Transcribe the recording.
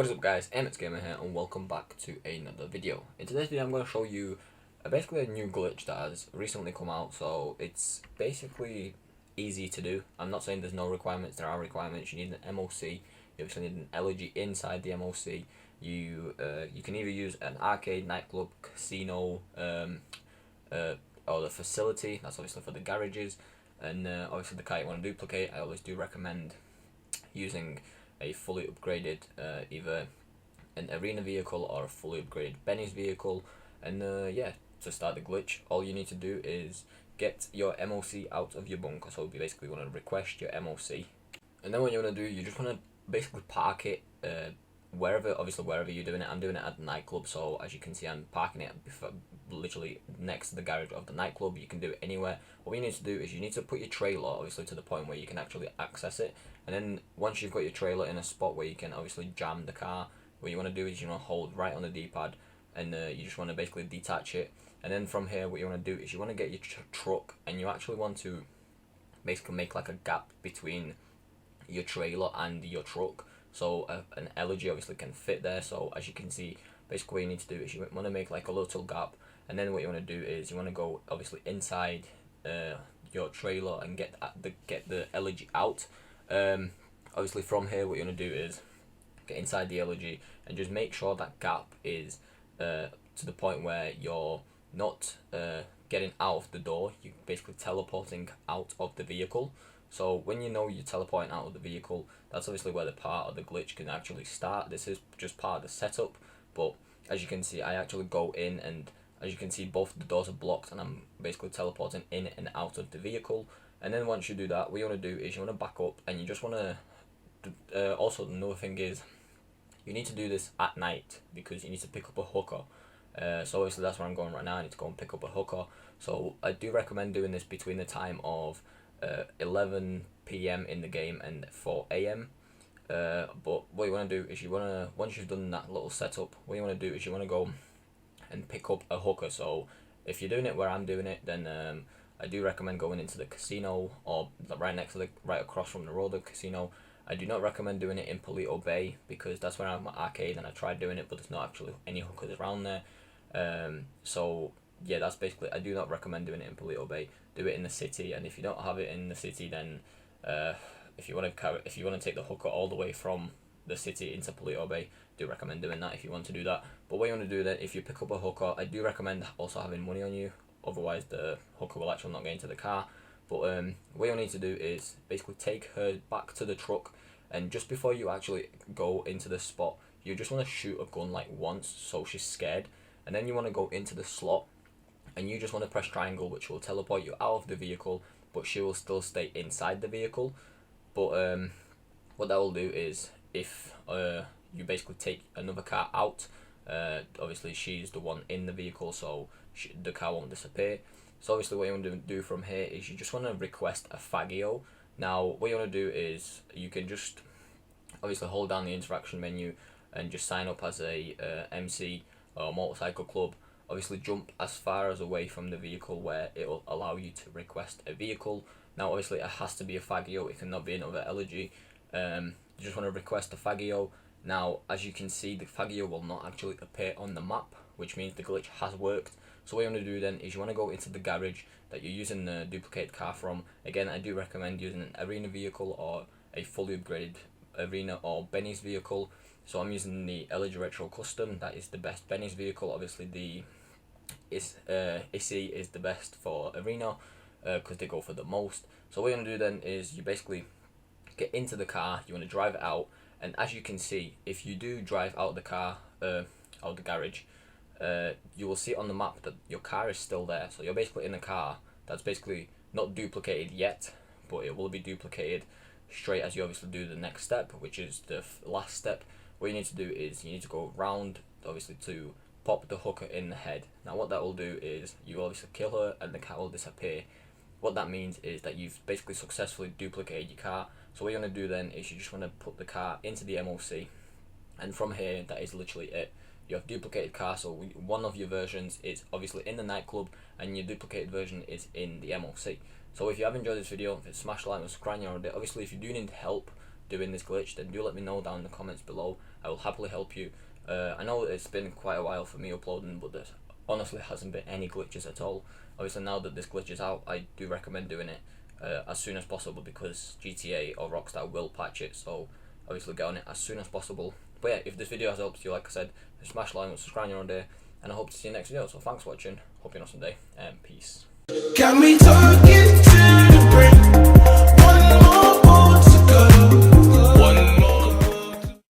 What is up guys, Amxgamer here and welcome back to another video. In today's video I'm going to show you basically a new glitch that has recently come out. So it's basically easy to do. I'm not saying there's no requirements, there are requirements. You need an MOC, you obviously need an ELEGY inside the MOC. You can either use an arcade, nightclub, casino, or the facility, that's obviously for the garages, and obviously the car you want to duplicate. I always do recommend using a fully upgraded either an arena vehicle or a fully upgraded Benny's vehicle. And yeah, to start the glitch, all you need to do is get your MOC out of your bunker. So you basically want to request your MOC, and then what you want to do, you just want to basically park it wherever you're doing it. I'm doing it at the nightclub, so as you can see I'm parking it literally next to the garage of the nightclub. You can do it anywhere. What you need to do is you need to put your trailer obviously to the point where you can actually access it, and then once you've got your trailer in a spot where you can obviously jam the car, what you want to do is you want to hold right on the D-pad, and you just want to basically detach it. And then from here what you want to do is you want to get your truck, and you actually want to basically make like a gap between your trailer and your truck, so an ELEGY obviously can fit there. So as you can see, basically what you need to do is you want to make like a little gap, and then what you want to do is you want to go obviously inside your trailer and get the ELEGY out. Obviously from here what you want to do is get inside the ELEGY and just make sure that gap is to the point where you're not getting out of the door, you're basically teleporting out of the vehicle. So when you know you're teleporting out of the vehicle, that's obviously where the part of the glitch can actually start. This is just part of the setup, but as you can see I actually go in, and as you can see both the doors are blocked, and I'm basically teleporting in and out of the vehicle. And then once you do that, what you want to do is you want to back up, and you just want to also another thing is you need to do this at night because you need to pick up a hooker. So obviously that's where I'm going right now. I need to go and pick up a hooker, so I do recommend doing this between the time of 11 PM in the game and 4 AM. But what you want to do is you want to, once you've done that little setup, what you want to do is you want to go and pick up a hooker. So if you're doing it where I'm doing it, then I do recommend going into the casino, or right next to right across from the road of the casino. I do not recommend doing it in Palito Bay because that's where I'm at arcade, and I tried doing it but there's not actually any hookers around there. So yeah, that's basically, I do not recommend doing it in Palito Bay. Do it in the city, and if you don't have it in the city, then if you want to take the hooker all the way from the city into Palito Bay, do recommend doing that if you want to do that. But what you want to do then, if you pick up a hooker, I do recommend also having money on you, otherwise the hooker will actually not get into the car. But what you'll need to do is basically take her back to the truck, and just before you actually go into the spot, you just want to shoot a gun like once so she's scared, and then you want to go into the slot, and you just want to press triangle, which will teleport you out of the vehicle, but she will still stay inside the vehicle. But what that will do is if you basically take another car out, obviously she's the one in the vehicle, so the car won't disappear. So obviously what you want to do from here is you just want to request a Fagio. Now what you want to do is you can just obviously hold down the interaction menu and just sign up as a MC or motorcycle club. Obviously jump as far as away from the vehicle where it will allow you to request a vehicle. Now obviously it has to be a Fagio, it cannot be another ELEGY. You just want to request a Fagio. Now as you can see, the Fagio will not actually appear on the map, which means the glitch has worked. So what you want to do then is you want to go into the garage that you're using the duplicate car from. Again, I do recommend using an arena vehicle or a fully upgraded arena or Benny's vehicle. So I'm using the ELEGY Retro Custom, that is the best Benny's vehicle. Obviously the ELEGY is the best for arena because they go for the most. So what you want to do then is you basically get into the car, you want to drive it out, and as you can see, if you do drive out the car, out of the garage, you will see on the map that your car is still there. So you're basically in the car that's basically not duplicated yet, but it will be duplicated straight as you obviously do the next step, which is the last step. What you need to do is you need to go round obviously to pop the hooker in the head. Now what that will do is you obviously kill her and the car will disappear. What that means is that you've basically successfully duplicated your car. So what you want to do then is you just want to put the car into the MOC, and from here that is literally it. You have duplicated car, so one of your versions is obviously in the nightclub and your duplicated version is in the MOC. So if you have enjoyed this video, smash the like and subscribe. Obviously if you do need help doing this glitch, then do let me know down in the comments below. I will happily help you. I know it's been quite a while for me uploading, but there honestly hasn't been any glitches at all. Obviously now that this glitch is out, I do recommend doing it as soon as possible, because GTA or Rockstar will patch it, so obviously get on it as soon as possible. But yeah, if this video has helped you, like I said, smash like and subscribe on day, and I hope to see you next video. So thanks for watching, hope you have an awesome day, and peace. Got me talking.